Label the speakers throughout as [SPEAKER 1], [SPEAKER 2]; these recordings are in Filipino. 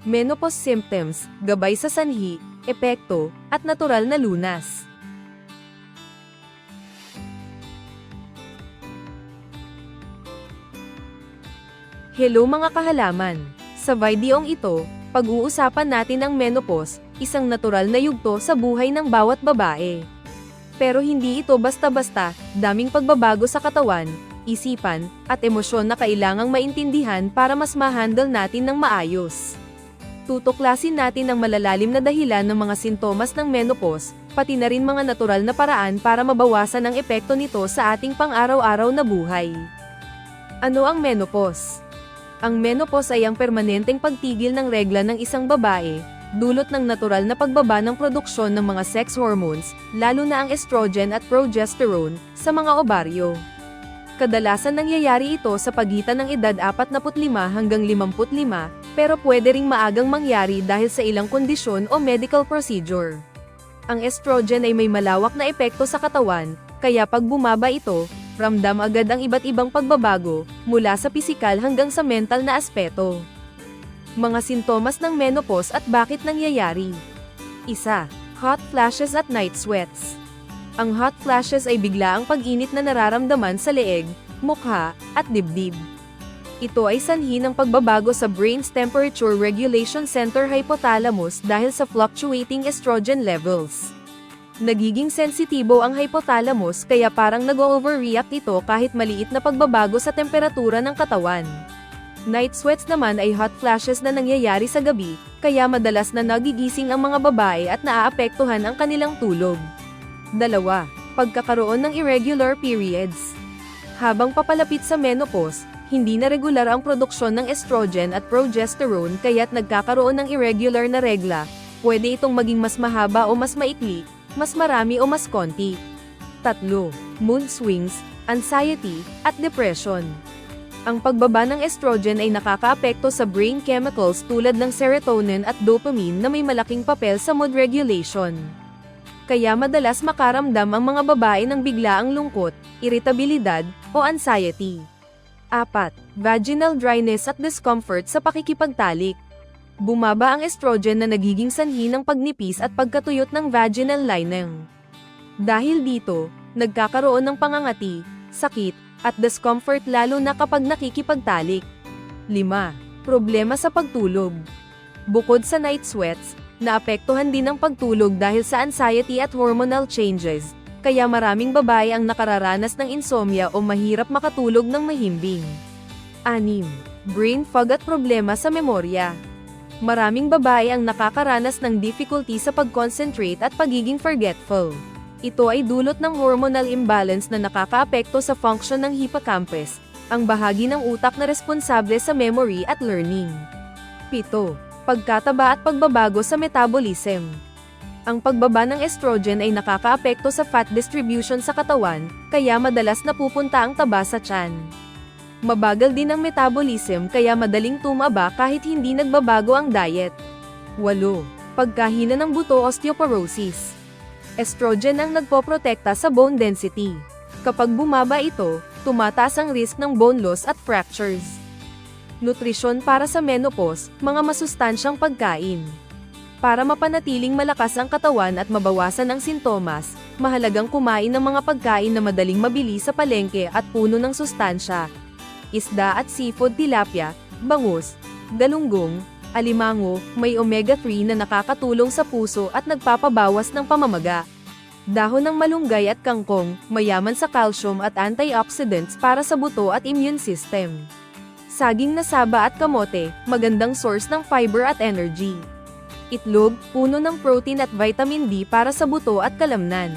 [SPEAKER 1] Menopause symptoms, gabay sa sanhi, epekto, at natural na lunas. Hello mga kahalaman! Sa videong ito, pag-uusapan natin ang menopause, isang natural na yugto sa buhay ng bawat babae. Pero hindi ito basta-basta, daming pagbabago sa katawan, isipan, at emosyon na kailangang maintindihan para mas ma-handle natin ng maayos. Tutuklasin natin ang malalalim na dahilan ng mga sintomas ng menopause, pati na rin mga natural na paraan para mabawasan ang epekto nito sa ating pang-araw-araw na buhay. Ano ang menopause? Ang menopause ay ang permanenteng pagtigil ng regla ng isang babae, dulot ng natural na pagbaba ng produksyon ng mga sex hormones, lalo na ang estrogen at progesterone, sa mga obaryo. Kadalasan nangyayari ito sa pagitan ng edad 45 hanggang 55, pero pwede ring maagang mangyari dahil sa ilang kondisyon o medical procedure. Ang estrogen ay may malawak na epekto sa katawan, kaya pag bumaba ito, ramdam agad ang iba't ibang pagbabago, mula sa pisikal hanggang sa mental na aspeto. Mga sintomas ng menopause at bakit nangyayari. 1. Hot flashes at night sweats. Ang hot flashes ay biglaang pag-init na nararamdaman sa leeg, mukha, at dibdib. Ito ay sanhi ng pagbabago sa brain's temperature regulation center hypothalamus dahil sa fluctuating estrogen levels. Nagiging sensitibo ang hypothalamus kaya parang nag-overreact ito kahit maliit na pagbabago sa temperatura ng katawan. Night sweats naman ay hot flashes na nangyayari sa gabi, kaya madalas na nagigising ang mga babae at naaapektuhan ang kanilang tulog. 2. Pagkakaroon ng irregular periods. Habang papalapit sa menopause, hindi na regular ang produksyon ng estrogen at progesterone kaya't nagkakaroon ng irregular na regla. Pwede itong maging mas mahaba o mas maikli, mas marami o mas konti. 3. Mood swings, anxiety, at depression. Ang pagbaba ng estrogen ay nakakaapekto sa brain chemicals tulad ng serotonin at dopamine na may malaking papel sa mood regulation. Kaya madalas makaramdam ang mga babae ng biglaang lungkot, iritabilidad, o anxiety. 4. Vaginal dryness at discomfort sa pakikipagtalik. Bumaba ang estrogen na nagiging sanhi ng pagnipis at pagkatuyot ng vaginal lining. Dahil dito, nagkakaroon ng pangangati, sakit, at discomfort lalo na kapag nakikipagtalik. 5. Problema sa pagtulog. Bukod sa night sweats, naapektuhan din ang pagtulog dahil sa anxiety at hormonal changes, kaya maraming babae ang nakararanas ng insomnia o mahirap makatulog ng mahimbing. 6. Brain fog at problema sa memorya. Maraming babae ang nakakaranas ng difficulty sa pag-concentrate at pagiging forgetful. Ito ay dulot ng hormonal imbalance na nakakaapekto sa function ng hippocampus, ang bahagi ng utak na responsable sa memory at learning. 7. Pagkataba at pagbabago sa metabolism. Ang pagbaba ng estrogen ay nakakaapekto sa fat distribution sa katawan, kaya madalas napupunta ang taba sa tiyan. Mabagal din ang metabolism kaya madaling tumaba kahit hindi nagbabago ang diet. 8. Pagkahina ng buto osteoporosis. Estrogen ang nagpoprotekta sa bone density. Kapag bumaba ito, tumataas ang risk ng bone loss at fractures. Nutrisyon para sa menopause, mga masustansyang pagkain. Para mapanatiling malakas ang katawan at mabawasan ang sintomas, mahalagang kumain ng mga pagkain na madaling mabili sa palengke at puno ng sustansya. Isda at seafood tilapia, bangus, galunggong, alimango, may omega-3 na nakakatulong sa puso at nagpapabawas ng pamamaga. Dahon ng malunggay at kangkong, mayaman sa calcium at antioxidants para sa buto at immune system. Saging na saba at kamote, magandang source ng fiber at energy. Itlog, puno ng protein at vitamin D para sa buto at kalamnan.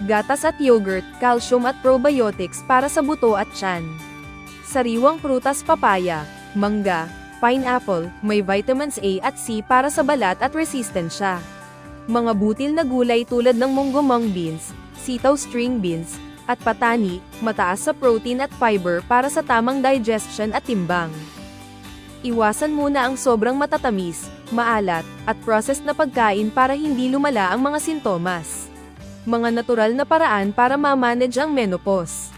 [SPEAKER 1] Gatas at yogurt, calcium at probiotics para sa buto at tiyan. Sariwang prutas papaya, mangga, pineapple, may vitamins A at C para sa balat at resistensya. Mga butil na gulay tulad ng munggo mung beans, sitaw string beans, at patani, mataas sa protein at fiber para sa tamang digestion at timbang. Iwasan muna ang sobrang matatamis, maalat, at processed na pagkain para hindi lumala ang mga sintomas. Mga natural na paraan para ma-manage ang menopause.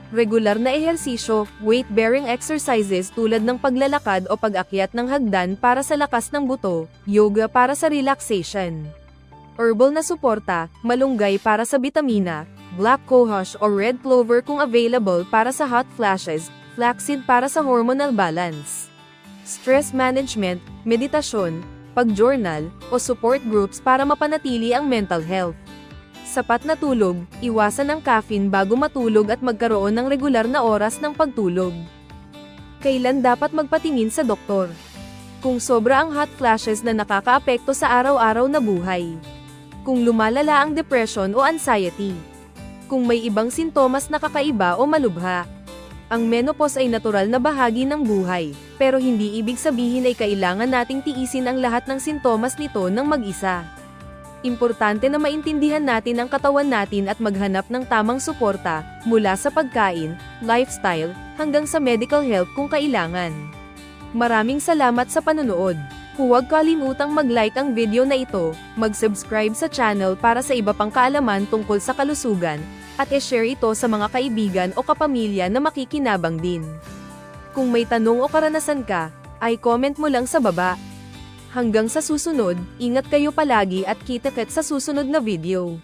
[SPEAKER 1] Regular na ehersisyo, weight-bearing exercises tulad ng paglalakad o pag-akyat ng hagdan para sa lakas ng buto, yoga para sa relaxation. Herbal na suporta, malunggay para sa bitamina, black cohosh o red clover kung available para sa hot flashes, flaxseed para sa hormonal balance. Stress management, meditasyon, pag-journal, o support groups para mapanatili ang mental health. Sapat na tulog, iwasan ang caffeine bago matulog at magkaroon ng regular na oras ng pagtulog. Kailan dapat magpatingin sa doktor? Kung sobra ang hot flashes na nakakaapekto sa araw-araw na buhay. Kung lumalala ang depression o anxiety. Kung may ibang sintomas na kakaiba o malubha. Ang menopause ay natural na bahagi ng buhay, pero hindi ibig sabihin ay kailangan nating tiisin ang lahat ng sintomas nito ng mag-isa. Importante na maintindihan natin ang katawan natin at maghanap ng tamang suporta, mula sa pagkain, lifestyle, hanggang sa medical help kung kailangan. Maraming salamat sa panonood. Huwag kalimutang mag-like ang video na ito, mag-subscribe sa channel para sa iba pang kaalaman tungkol sa kalusugan, at i-share ito sa mga kaibigan o kapamilya na makikinabang din. Kung may tanong o karanasan ka, ay comment mo lang sa baba. Hanggang sa susunod, ingat kayo palagi at kita-kits sa susunod na video.